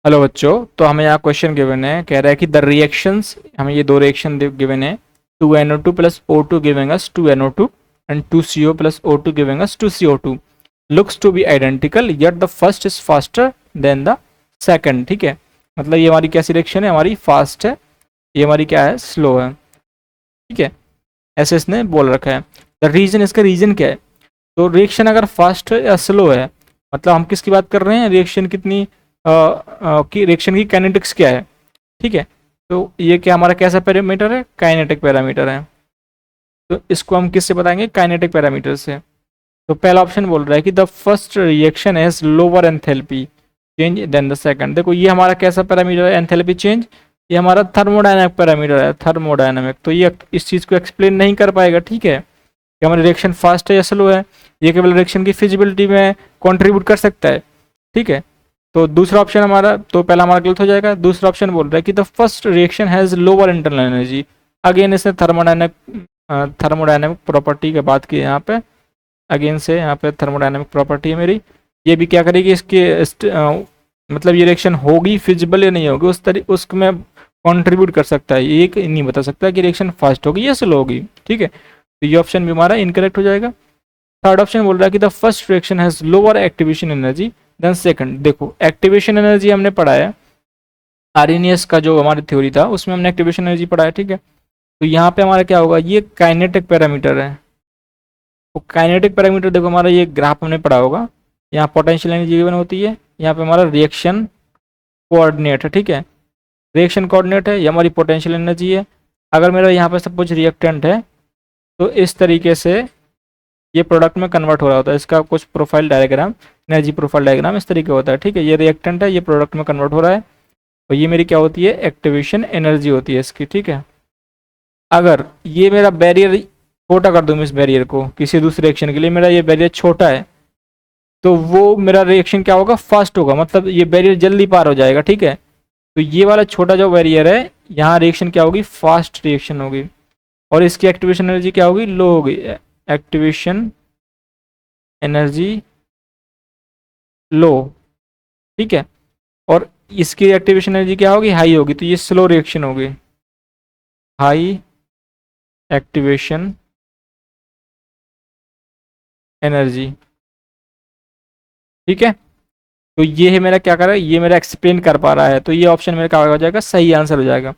Hello बच्चों, तो हमें यहाँ क्वेश्चन गिवन है, कह रहा है कि द रिएक्शंस, हमें ये दो रिएक्शन गिवन है। 2NO2 plus O2 giving us 2NO2 and 2CO plus O2 giving us 2CO2 looks to be identical yet the first is faster than the second. ठीक है, मतलब ये हमारी कैसी रिएक्शन है, हमारी फास्ट है, ये हमारी क्या है, स्लो है। ठीक है, ऐसे इसने बोल रखा है। द रीजन, इसका रीजन क्या है? तो रिएक्शन अगर फास्ट है या स्लो है, मतलब हम किसकी बात कर रहे हैं, रिएक्शन कितनी की रिएक्शन की काइनेटिक्स क्या है। ठीक है, तो ये क्या हमारा कैसा पैरामीटर है, काइनेटिक पैरामीटर है। तो इसको हम किससे बताएंगे, काइनेटिक पैरामीटर से। तो पहला ऑप्शन बोल रहा है कि the first reaction has lower enthalpy change than the second. देखो ये हमारा कैसा पैरामीटर है, एंथैल्पी चेंज, ये हमारा थर्मोडायनामिक पैरामीटर है, थर्मोडायनामिक। तो ये इस चीज़ को एक्सप्लेन नहीं कर पाएगा। ठीक है, कि हमारी रिएक्शन फास्ट है या स्लो है, ये केवल रिएक्शन की फिजिबिलिटी में कंट्रीब्यूट कर सकता है। ठीक है, तो दूसरा ऑप्शन हमारा, तो पहला हमारा गलत हो जाएगा। दूसरा ऑप्शन बोल रहा है कि the first reaction has lower internal energy. Again इसने थर्मोडायनामिक प्रॉपर्टी की बात की यहाँ पे, अगेन से यहाँ पे थर्मोडायनामिक प्रॉपर्टी है मेरी। ये भी क्या करेगी, मतलब ये रिएक्शन होगी फिजिबल या नहीं होगी, उसमें कंट्रीब्यूट कर सकता है। ये नहीं बता सकता कि रिएक्शन फास्ट होगी या स्लो होगी। ठीक है, तो ये ऑप्शन भी हमारा इनकरेक्ट हो जाएगा। थर्ड ऑप्शन बोल रहा है कि the first reaction has lower activation energy than second. देखो एक्टिवेशन एनर्जी हमने पढ़ा है, आर्रेनियस का जो हमारी थ्योरी था उसमें हमने एक्टिवेशन एनर्जी पढ़ा है। ठीक है, तो यहाँ पे हमारा क्या होगा, ये काइनेटिक पैरामीटर है। तो काइनेटिक पैरामीटर देखो, हमारा ये ग्राफ हमने पढ़ा होगा, यहाँ पोटेंशियल एनर्जी गिवन होती है, यहाँ पे हमारा रिएक्शन कोऑर्डिनेट है। ठीक है, रिएक्शन कोऑर्डिनेट है, ये हमारी पोटेंशियल एनर्जी है। अगर मेरा यहाँ पे सपोज रिएक्टेंट है, तो इस तरीके से ये प्रोडक्ट में कन्वर्ट हो रहा होता है। इसका कुछ profile diagram, energy profile diagram इस तरीके होता है। ठीक है, ये रिएक्टेंट है, ये प्रोडक्ट में कन्वर्ट हो रहा है, और ये मेरी क्या होती है, एक्टिवेशन एनर्जी होती है इसकी। ठीक है, अगर ये मेरा बैरियर छोटा कर दूँ, इस बैरियर को किसी दूसरे रिएक्शन के लिए, मेरा ये बैरियर छोटा है, तो वो मेरा रिएक्शन क्या होगा, फास्ट होगा, मतलब ये बैरियर जल्दी पार हो जाएगा। ठीक है, तो ये वाला छोटा जो बैरियर है, यहाँ रिएक्शन क्या होगी, फास्ट रिएक्शन होगी, और इसकी एक्टिवेशन एनर्जी क्या होगी, लो होगी। Activation energy low. ठीक है, और इसकी एक्टिवेशन एनर्जी क्या होगी, हाई होगी, तो ये स्लो रिएक्शन होगी, हाई एक्टिवेशन एनर्जी। ठीक है, तो ये है मेरा क्या कर रहा है, ये मेरा एक्सप्लेन कर पा रहा है, तो ये ऑप्शन मेरा क्या हो जाएगा, सही आंसर हो जाएगा।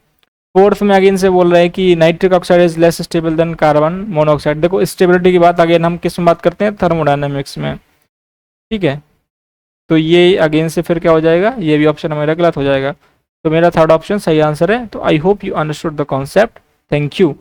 फोर्थ में अगेन से बोल रहा है कि nitric oxide is less stable then carbon monoxide. देखो स्टेबिलिटी की बात अगेन हम किस में बात करते हैं, थर्मोडायनेमिक्स में। ठीक है, तो ये अगेन से फिर क्या हो जाएगा, ये भी ऑप्शन मेरा गलत हो जाएगा। तो मेरा थर्ड ऑप्शन सही आंसर है। तो I hope you understood the concept. Thank you.